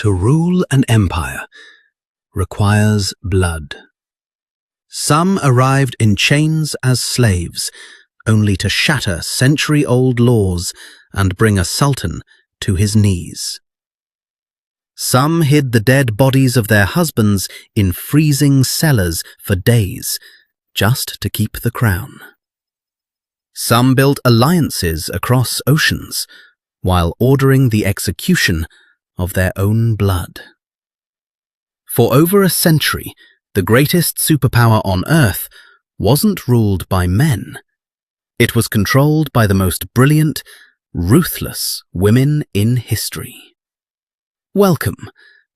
To rule an empire requires blood. Some arrived in chains as slaves, only to shatter century-old laws and bring a sultan to his knees. Some hid the dead bodies of their husbands in freezing cellars for days, just to keep the crown. Some built alliances across oceans, while ordering the execution of their own blood. For over a century, the greatest superpower on Earth wasn't ruled by men. It was controlled by the most brilliant, ruthless women in history. Welcome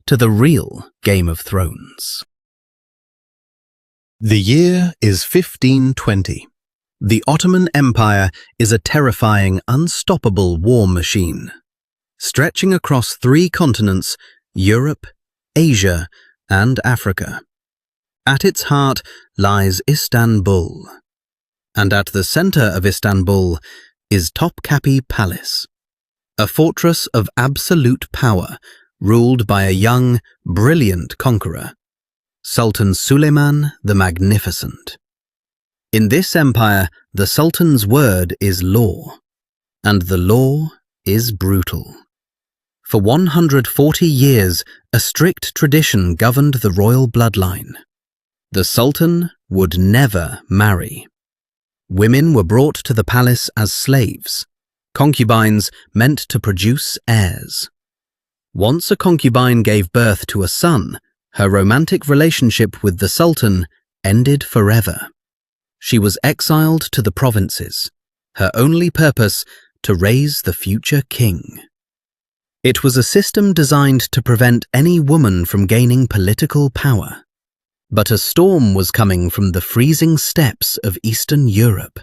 to the real Game of Thrones. The year is 1520. The Ottoman Empire is a terrifying, unstoppable war machine. Stretching across 3 continents, Europe, Asia, and Africa. At its heart lies Istanbul. And at the center of Istanbul is Topkapi Palace, a fortress of absolute power ruled by a young, brilliant conqueror, Sultan Suleiman the Magnificent. In this empire, the Sultan's word is law, and the law is brutal. For 140 years, a strict tradition governed the royal bloodline. The Sultan would never marry. Women were brought to the palace as slaves, concubines meant to produce heirs. Once a concubine gave birth to a son, her romantic relationship with the Sultan ended forever. She was exiled to the provinces, her only purpose to raise the future king. It was a system designed to prevent any woman from gaining political power. But a storm was coming from the freezing steppes of Eastern Europe.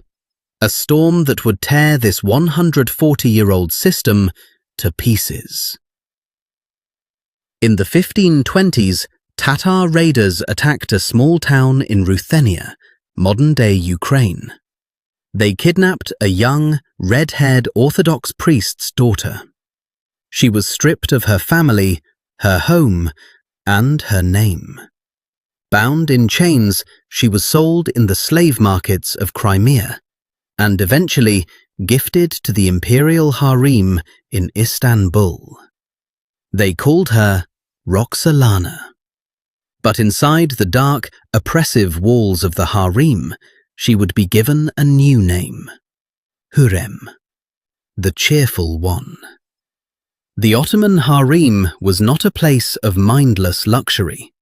A storm that would tear this 140-year-old system to pieces. In the 1520s, Tatar raiders attacked a small town in Ruthenia, modern-day Ukraine. They kidnapped a young, red-haired Orthodox priest's daughter. She was stripped of her family, her home, and her name. Bound in chains, she was sold in the slave markets of Crimea, and eventually gifted to the imperial harem in Istanbul. They called her Roxolana. But inside the dark, oppressive walls of the harem, she would be given a new name, Hürrem, the cheerful one. The Ottoman harem was not a place of mindless luxury.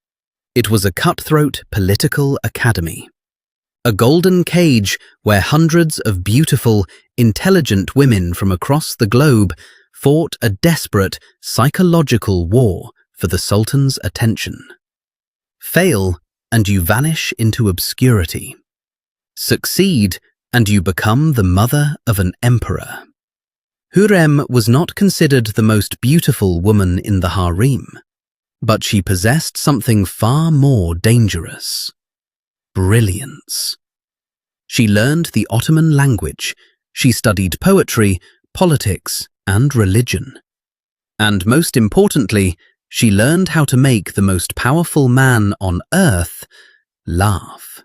It was a cutthroat political academy. A golden cage where hundreds of beautiful, intelligent women from across the globe fought a desperate psychological war for the Sultan's attention. Fail, and you vanish into obscurity. Succeed, and you become the mother of an emperor. Hürrem was not considered the most beautiful woman in the harem, but she possessed something far more dangerous: brilliance. She learned the Ottoman language, she studied poetry, politics, and religion. And most importantly, she learned how to make the most powerful man on earth laugh.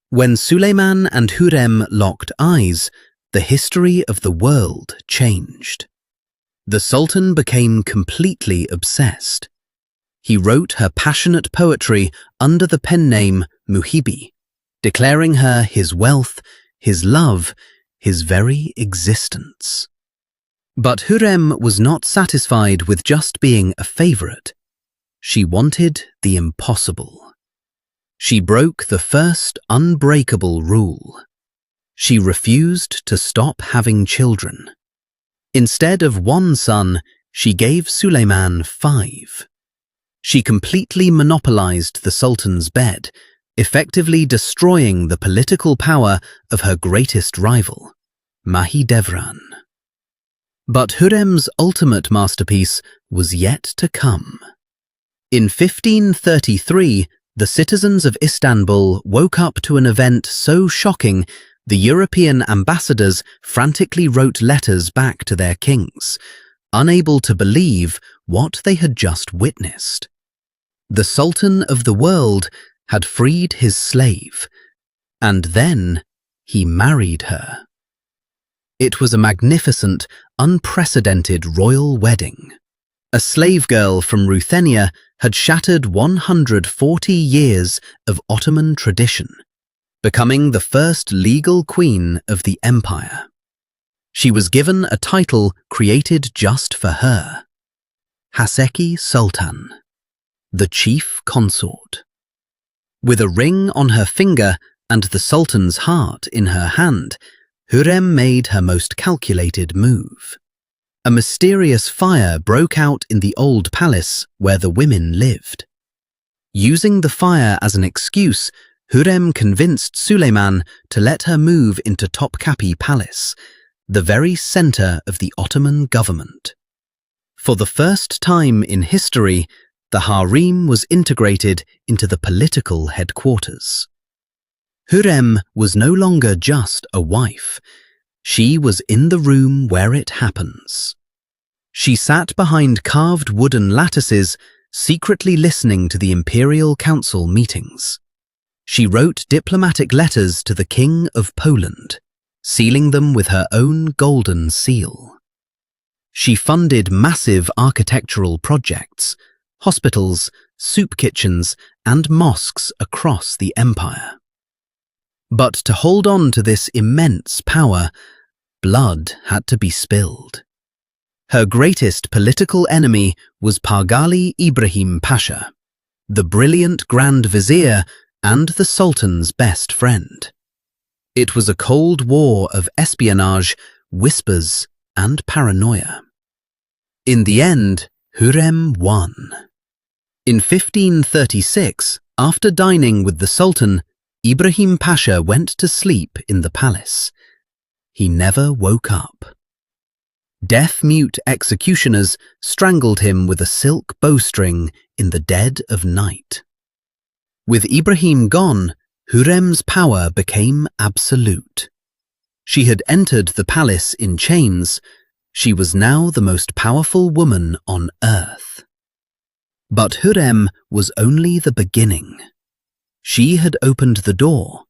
When Suleiman and Hürrem locked eyes, the history of the world changed. The Sultan became completely obsessed. He wrote her passionate poetry under the pen name Mihrimah, declaring her his wealth, his love, his very existence. But Hürrem was not satisfied with just being a favorite. She wanted the impossible. She broke the first unbreakable rule. She refused to stop having children. Instead of 1 son, she gave Suleiman 5. She completely monopolized the Sultan's bed, effectively destroying the political power of her greatest rival, Mahidevran. But Hürrem's ultimate masterpiece was yet to come. In 1533, the citizens of Istanbul woke up to an event so shocking the European ambassadors frantically wrote letters back to their kings, unable to believe what they had just witnessed. The Sultan of the world had freed his slave, and then he married her. It was a magnificent, unprecedented royal wedding. A slave girl from Ruthenia had shattered 140 years of Ottoman tradition, becoming the first legal queen of the empire. She was given a title created just for her, Safiye Sultan, the chief consort. With a ring on her finger and the Sultan's heart in her hand, Hürrem made her most calculated move. A mysterious fire broke out in the old palace where the women lived. Using the fire as an excuse, Hürrem convinced Suleiman to let her move into Topkapi Palace, the very center of the Ottoman government. For the first time in history, the harem was integrated into the political headquarters. Hürrem was no longer just a wife. She was in the room where it happens. She sat behind carved wooden lattices, secretly listening to the imperial council meetings. She wrote diplomatic letters to the King of Poland, sealing them with her own golden seal. She funded massive architectural projects, hospitals, soup kitchens, and mosques across the empire. But to hold on to this immense power, blood had to be spilled. Her greatest political enemy was Pargali Ibrahim Pasha, the brilliant Grand Vizier and the Sultan's best friend. It was a cold war of espionage, whispers, and paranoia. In the end, Hürrem won. In 1536, after dining with the Sultan, Ibrahim Pasha went to sleep in the palace. He never woke up. Deaf-mute executioners strangled him with a silk bowstring in the dead of night. With Ibrahim gone, Hürrem's power became absolute. She had entered the palace in chains. She was now the most powerful woman on earth. But Hürrem was only the beginning. She had opened the door,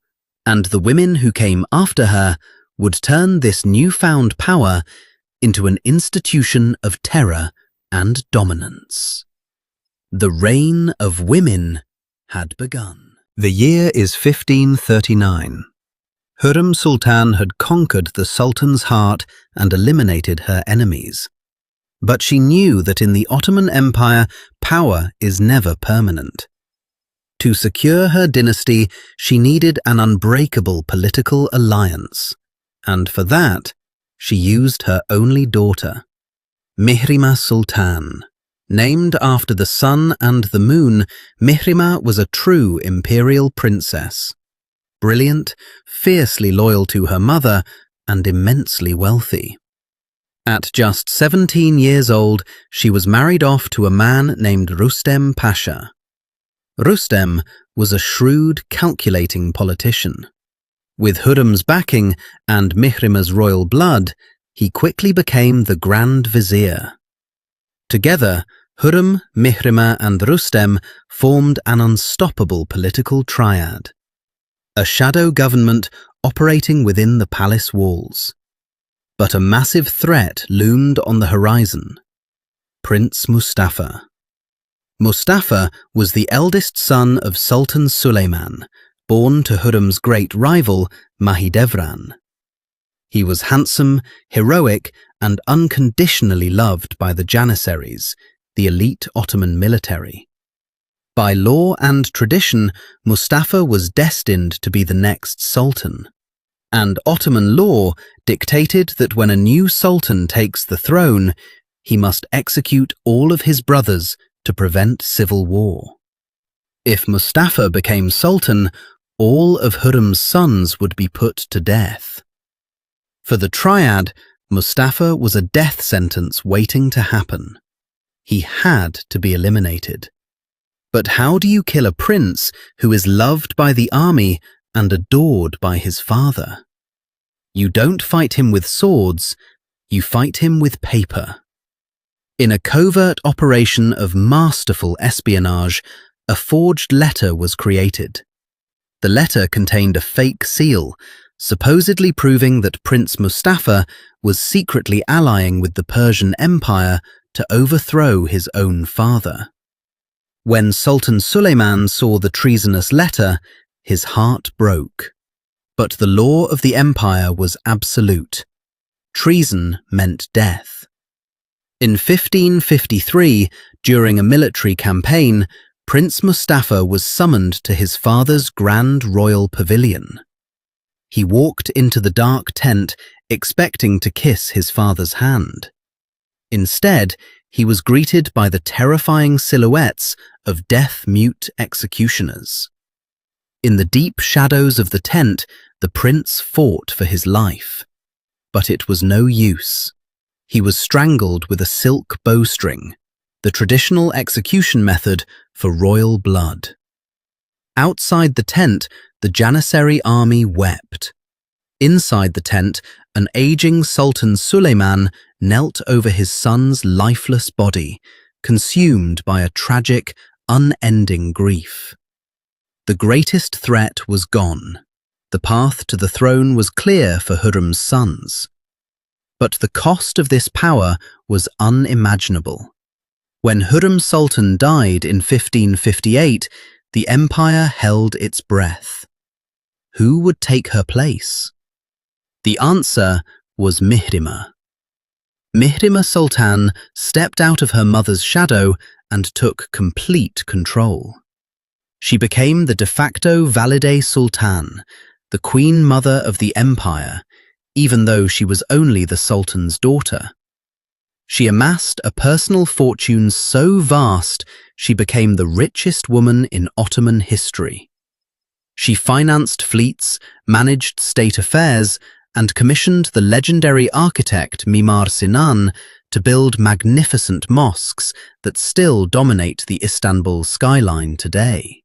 and the women who came after her would turn this newfound power into an institution of terror and dominance. The reign of women had begun. The year is 1539. Hurrem Sultan had conquered the Sultan's heart and eliminated her enemies. But she knew that in the Ottoman Empire, power is never permanent. To secure her dynasty, she needed an unbreakable political alliance, and for that, she used her only daughter, Mihrimah Sultan. Named after the sun and the moon, Mihrimah was a true imperial princess. Brilliant, fiercely loyal to her mother, and immensely wealthy. At just 17 years old, she was married off to a man named Rustem Pasha. Rustem was a shrewd, calculating politician. With Hürrem's backing and Mihrimah's royal blood, he quickly became the Grand Vizier. Together, Hürrem, Mihrimah and Rustem formed an unstoppable political triad. A shadow government operating within the palace walls. But a massive threat loomed on the horizon. Prince Mustafa. Mustafa was the eldest son of Sultan Suleiman, born to Hürrem's great rival, Mahidevran. He was handsome, heroic, and unconditionally loved by the Janissaries, the elite Ottoman military. By law and tradition, Mustafa was destined to be the next sultan. And Ottoman law dictated that when a new sultan takes the throne, he must execute all of his brothers to prevent civil war. If Mustafa became sultan, all of Hürrem's sons would be put to death. For the triad, Mustafa was a death sentence waiting to happen. He had to be eliminated. But how do you kill a prince who is loved by the army and adored by his father? You don't fight him with swords, you fight him with paper. In a covert operation of masterful espionage, a forged letter was created. The letter contained a fake seal, supposedly proving that Prince Mustafa was secretly allying with the Persian Empire to overthrow his own father. When Sultan Suleiman saw the treasonous letter, his heart broke. But the law of the empire was absolute. Treason meant death. In 1553, during a military campaign, Prince Mustafa was summoned to his father's grand royal pavilion. He walked into the dark tent, expecting to kiss his father's hand. Instead, he was greeted by the terrifying silhouettes of death-mute executioners. In the deep shadows of the tent, the prince fought for his life. But it was no use. He was strangled with a silk bowstring, the traditional execution method for royal blood. Outside the tent, the Janissary army wept. Inside the tent, an aging Sultan Suleiman knelt over his son's lifeless body, consumed by a tragic, unending grief. The greatest threat was gone. The path to the throne was clear for Hurrem's sons. But the cost of this power was unimaginable. When Hurrem Sultan died in 1558, the empire held its breath. Who would take her place? The answer was Mihrimah. Mihrimah Sultan stepped out of her mother's shadow and took complete control. She became the de facto valide sultan, the queen mother of the empire, even though she was only the sultan's daughter. She amassed a personal fortune so vast she became the richest woman in Ottoman history. She financed fleets, managed state affairs, and commissioned the legendary architect Mimar Sinan to build magnificent mosques that still dominate the Istanbul skyline today.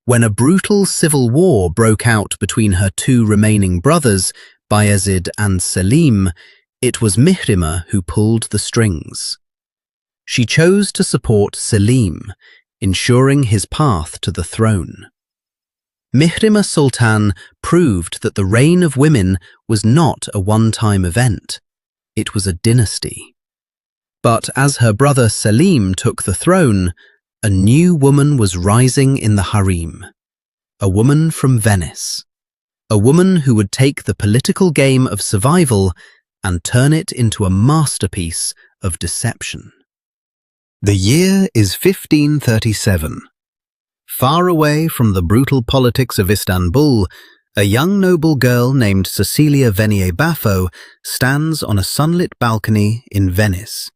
When a brutal civil war broke out between her two remaining brothers, Bayezid and Selim, it was Mihrimah who pulled the strings. She chose to support Selim, ensuring his path to the throne. Mihrimah Sultan proved that the reign of women was not a one-time event. It was a dynasty. But as her brother Selim took the throne, a new woman was rising in the harem. A woman from Venice. A woman who would take the political game of survival and turn it into a masterpiece of deception. The year is 1537. Far away from the brutal politics of Istanbul, a young noble girl named Cecilia Venier Baffo stands on a sunlit balcony in Venice.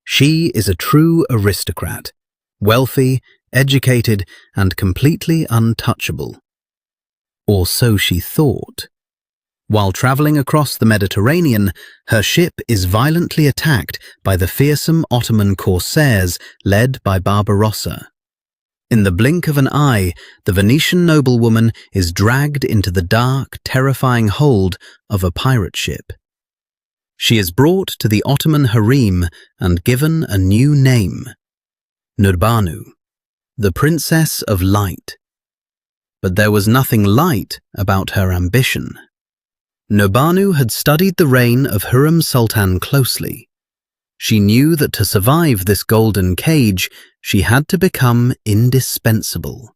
She is a true aristocrat, wealthy, educated, and completely untouchable. Or so she thought. While traveling across the Mediterranean, her ship is violently attacked by the fearsome Ottoman corsairs led by Barbarossa. In the blink of an eye, the Venetian noblewoman is dragged into the dark, terrifying hold of a pirate ship. She is brought to the Ottoman harem and given a new name, Nurbanu, the Princess of Light. But there was nothing light about her ambition. Nurbanu had studied the reign of Hurrem Sultan closely. She knew that to survive this golden cage, she had to become indispensable.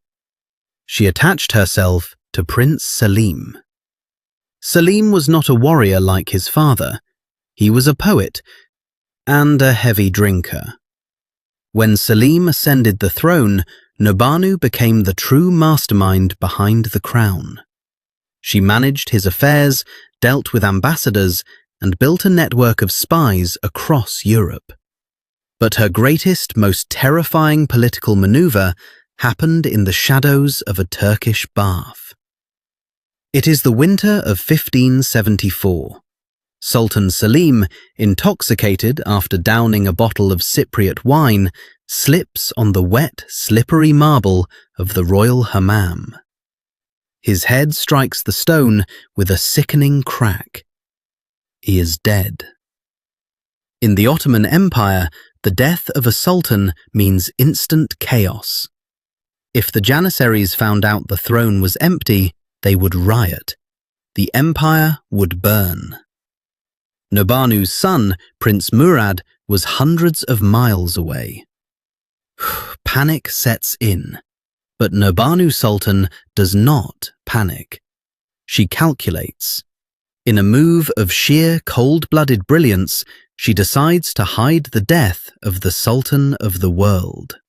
She attached herself to Prince Selim. Selim was not a warrior like his father. He was a poet and a heavy drinker. When Selim ascended the throne, Nurbanu became the true mastermind behind the crown. She managed his affairs, dealt with ambassadors, and built a network of spies across Europe. But her greatest, most terrifying political maneuver happened in the shadows of a Turkish bath. It is the winter of 1574. Sultan Selim, intoxicated after downing a bottle of Cypriot wine, slips on the wet, slippery marble of the royal hammam. His head strikes the stone with a sickening crack. He is dead. In the Ottoman Empire, the death of a sultan means instant chaos. If the Janissaries found out the throne was empty, they would riot. The empire would burn. Nurbanu's son, Prince Murad, was hundreds of miles away. Panic sets in, but Nurbanu Sultan does not panic. She calculates. In a move of sheer cold-blooded brilliance, she decides to hide the death of the Sultan of the world.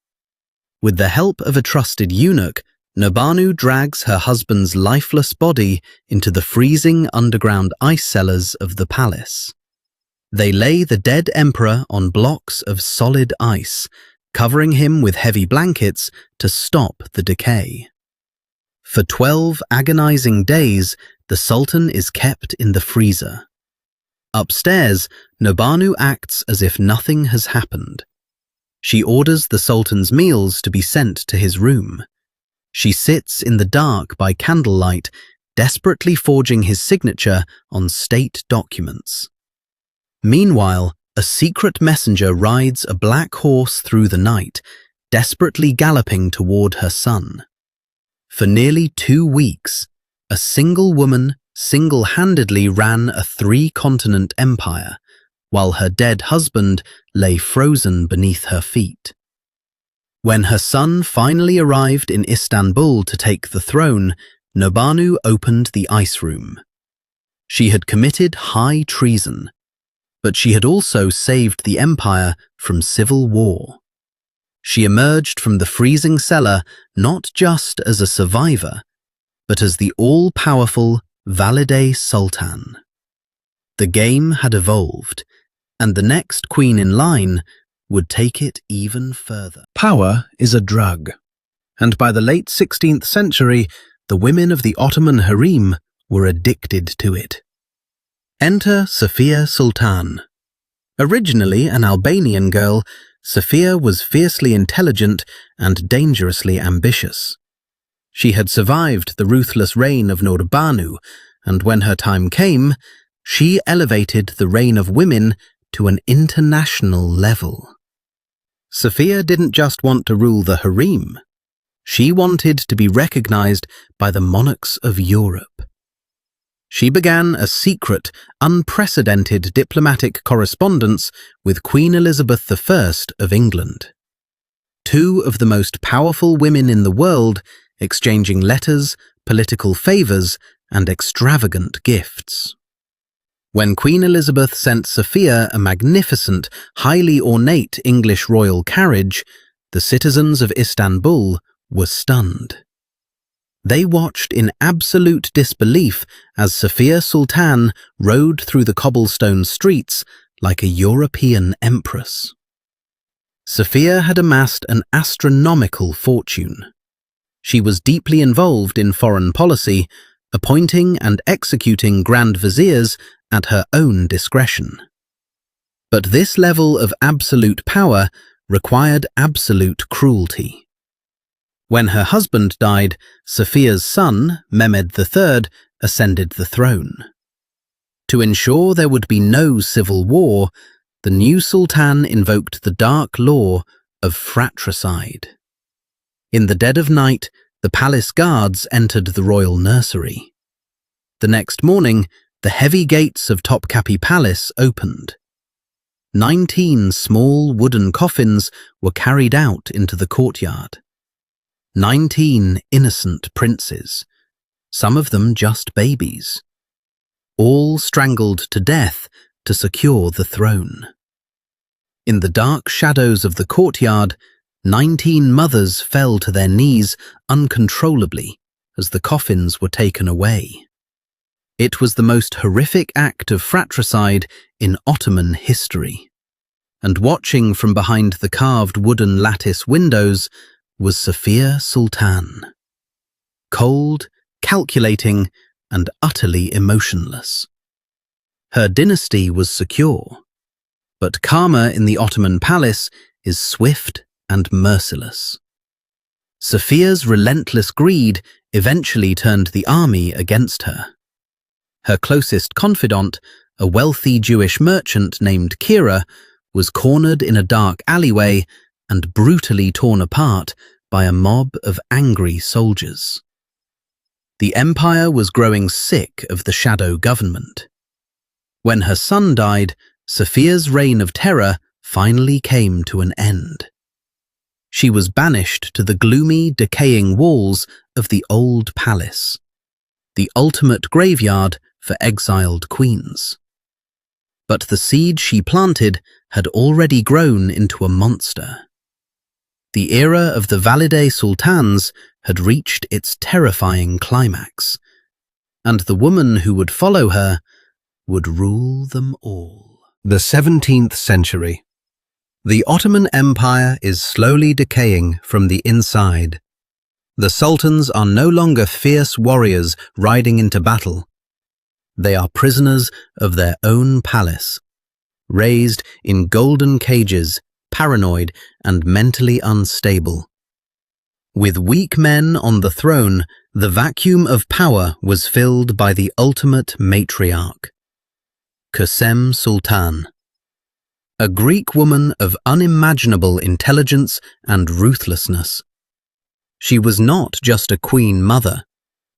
With the help of a trusted eunuch, Nurbanu drags her husband's lifeless body into the freezing underground ice cellars of the palace. They lay the dead emperor on blocks of solid ice, covering him with heavy blankets to stop the decay. For 12 agonizing days, the Sultan is kept in the freezer. Upstairs, Nurbanu acts as if nothing has happened. She orders the Sultan's meals to be sent to his room. She sits in the dark by candlelight, desperately forging his signature on state documents. Meanwhile, a secret messenger rides a black horse through the night, desperately galloping toward her son. For nearly 2 weeks, a single woman single-handedly ran a 3-continent empire, while her dead husband lay frozen beneath her feet. When her son finally arrived in Istanbul to take the throne, Nurbanu opened the ice room. She had committed high treason, but she had also saved the empire from civil war. She emerged from the freezing cellar not just as a survivor, but as the all-powerful Valide Sultan. The game had evolved, and the next queen in line would take it even further. Power is a drug, and by the late 16th century, the women of the Ottoman harem were addicted to it. Enter Safiye Sultan. Originally an Albanian girl, Safiye was fiercely intelligent and dangerously ambitious. She had survived the ruthless reign of Nurbanu, and when her time came, she elevated the reign of women to an international level. Safiye didn't just want to rule the harem. She wanted to be recognized by the monarchs of Europe. She began a secret, unprecedented diplomatic correspondence with Queen Elizabeth I of England. 2 of the most powerful women in the world, exchanging letters, political favors, and extravagant gifts. When Queen Elizabeth sent Safiye a magnificent, highly ornate English royal carriage, the citizens of Istanbul were stunned. They watched in absolute disbelief as Safiye Sultan rode through the cobblestone streets like a European empress. Safiye had amassed an astronomical fortune. She was deeply involved in foreign policy, appointing and executing grand viziers at her own discretion. But this level of absolute power required absolute cruelty. When her husband died, Safiye's son, Mehmed III, ascended the throne. To ensure there would be no civil war, the new sultan invoked the dark law of fratricide. In the dead of night, the palace guards entered the royal nursery. The next morning, the heavy gates of Topkapi Palace opened. 19 small wooden coffins were carried out into the courtyard. 19 innocent princes, some of them just babies, all strangled to death to secure the throne. In the dark shadows of the courtyard, 19 mothers fell to their knees uncontrollably as the coffins were taken away. It was the most horrific act of fratricide in Ottoman history. And watching from behind the carved wooden lattice windows was Safiye Sultan. Cold, calculating, and utterly emotionless. Her dynasty was secure, but karma in the Ottoman palace is swift and merciless. Safiye's relentless greed eventually turned the army against her. Her closest confidant, a wealthy Jewish merchant named Kira, was cornered in a dark alleyway and brutally torn apart by a mob of angry soldiers. The empire was growing sick of the shadow government. When her son died, Safiye's reign of terror finally came to an end. She was banished to the gloomy, decaying walls of the old palace, the ultimate graveyard for exiled queens. But the seed she planted had already grown into a monster. The era of the Valide Sultans had reached its terrifying climax, and the woman who would follow her would rule them all. The 17th century. The Ottoman Empire is slowly decaying from the inside. The sultans are no longer fierce warriors riding into battle. They are prisoners of their own palace, raised in golden cages, paranoid and mentally unstable. With weak men on the throne, the vacuum of power was filled by the ultimate matriarch, Kösem Sultan, a Greek woman of unimaginable intelligence and ruthlessness. She was not just a queen mother.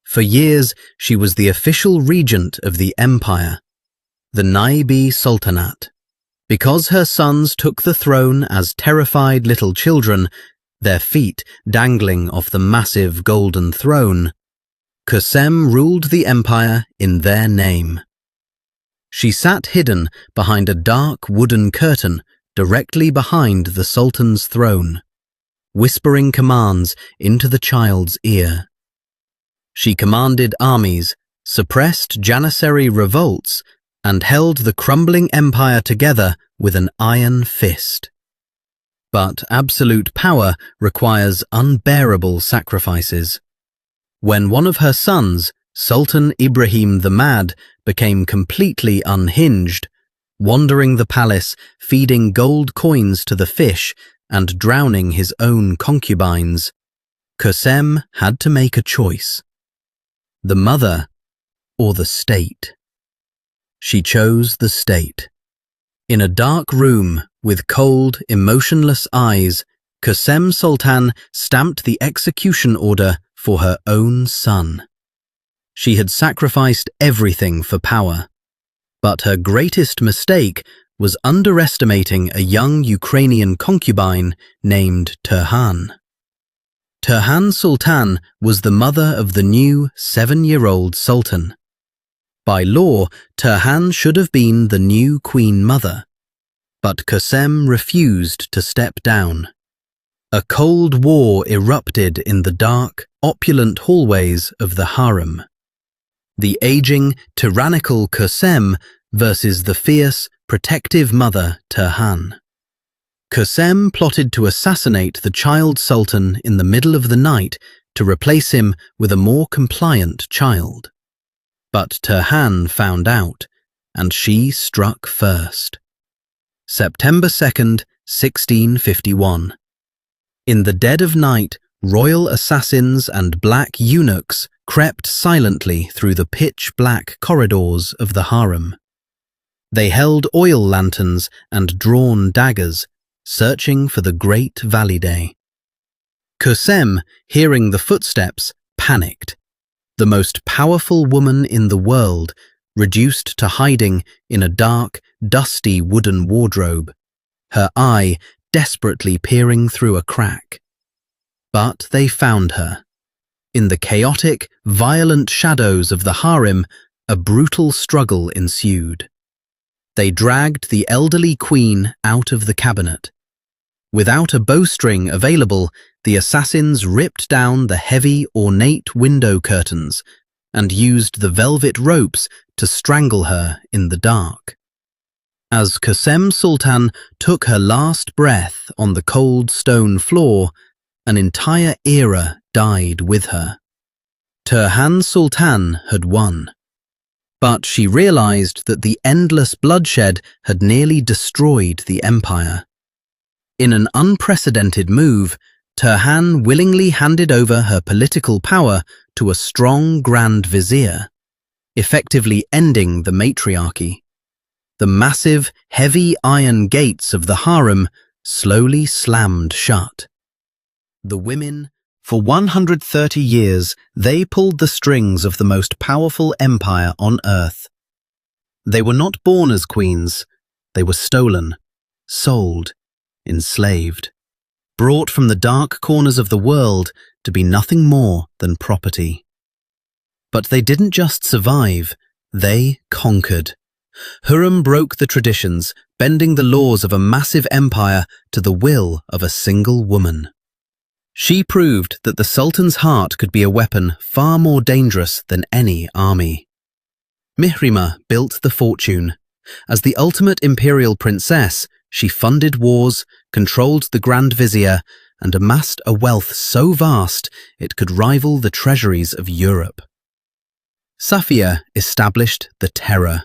For years, she was the official regent of the empire, the Naibi Sultanate. Because her sons took the throne as terrified little children, their feet dangling off the massive golden throne, Kosem ruled the empire in their name. She sat hidden behind a dark wooden curtain directly behind the sultan's throne, whispering commands into the child's ear. She commanded armies, suppressed Janissary revolts, and held the crumbling empire together with an iron fist. But absolute power requires unbearable sacrifices. When one of her sons, Sultan Ibrahim the Mad, became completely unhinged, wandering the palace, feeding gold coins to the fish and drowning his own concubines, Kosem had to make a choice: the mother or the state. She chose the state. In a dark room with cold, emotionless eyes, Kosem Sultan stamped the execution order for her own son. She had sacrificed everything for power, but her greatest mistake was underestimating a young Ukrainian concubine named Turhan. Turhan Sultan was the mother of the new 7-year-old sultan. By law, Turhan should have been the new queen mother, but Kosem refused to step down. A cold war erupted in the dark, opulent hallways of the harem. The aging, tyrannical Kosem versus the fierce, protective mother Turhan. Kosem plotted to assassinate the child sultan in the middle of the night to replace him with a more compliant child. But Turhan found out, and she struck first. September 2nd, 1651. In the dead of night, royal assassins and black eunuchs crept silently through the pitch-black corridors of the harem. They held oil lanterns and drawn daggers, searching for the great Valide. Kosem, hearing the footsteps, panicked. The most powerful woman in the world, reduced to hiding in a dark, dusty wooden wardrobe, her eye desperately peering through a crack. But they found her. In the chaotic, violent shadows of the harem, a brutal struggle ensued. They dragged the elderly queen out of the cabinet. Without a bowstring available, the assassins ripped down the heavy, ornate window curtains and used the velvet ropes to strangle her in the dark. As Kösem Sultan took her last breath on the cold stone floor, an entire era died with her. Turhan Sultan had won. But she realized that the endless bloodshed had nearly destroyed the empire. In an unprecedented move, Turhan willingly handed over her political power to a strong Grand Vizier, effectively ending the matriarchy. The massive, heavy iron gates of the harem slowly slammed shut. The women, for 130 years, they pulled the strings of the most powerful empire on earth. They were not born as queens. They were stolen, sold, enslaved, brought from the dark corners of the world to be nothing more than property. But they didn't just survive, they conquered. Hurrem broke the traditions, bending the laws of a massive empire to the will of a single woman. She proved that the Sultan's heart could be a weapon far more dangerous than any army. Mihrimah built the fortune. As the ultimate imperial princess, she funded wars, controlled the Grand Vizier, and amassed a wealth so vast it could rival the treasuries of Europe. Safiye established the terror.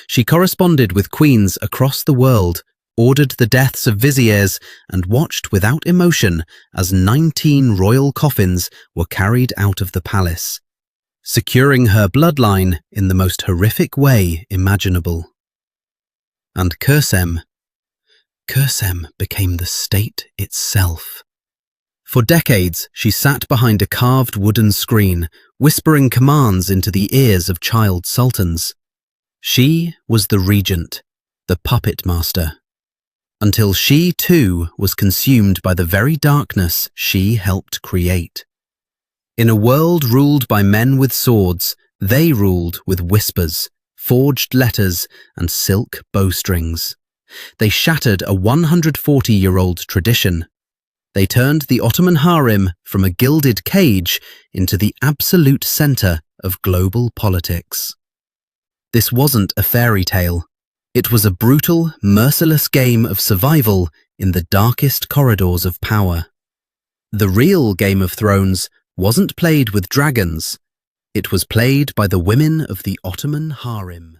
She corresponded with queens across the world, ordered the deaths of viziers, and watched without emotion as 19 royal coffins were carried out of the palace, securing her bloodline in the most horrific way imaginable. And Kosem became the state itself. For decades, she sat behind a carved wooden screen, whispering commands into the ears of child sultans. She was the regent, the puppet master, until she too was consumed by the very darkness she helped create. In a world ruled by men with swords, they ruled with whispers, forged letters, and silk bowstrings. They shattered a 140-year-old tradition. They turned the Ottoman harem from a gilded cage into the absolute center of global politics. This wasn't a fairy tale. It was a brutal, merciless game of survival in the darkest corridors of power. The real Game of Thrones wasn't played with dragons. It was played by the women of the Ottoman harem.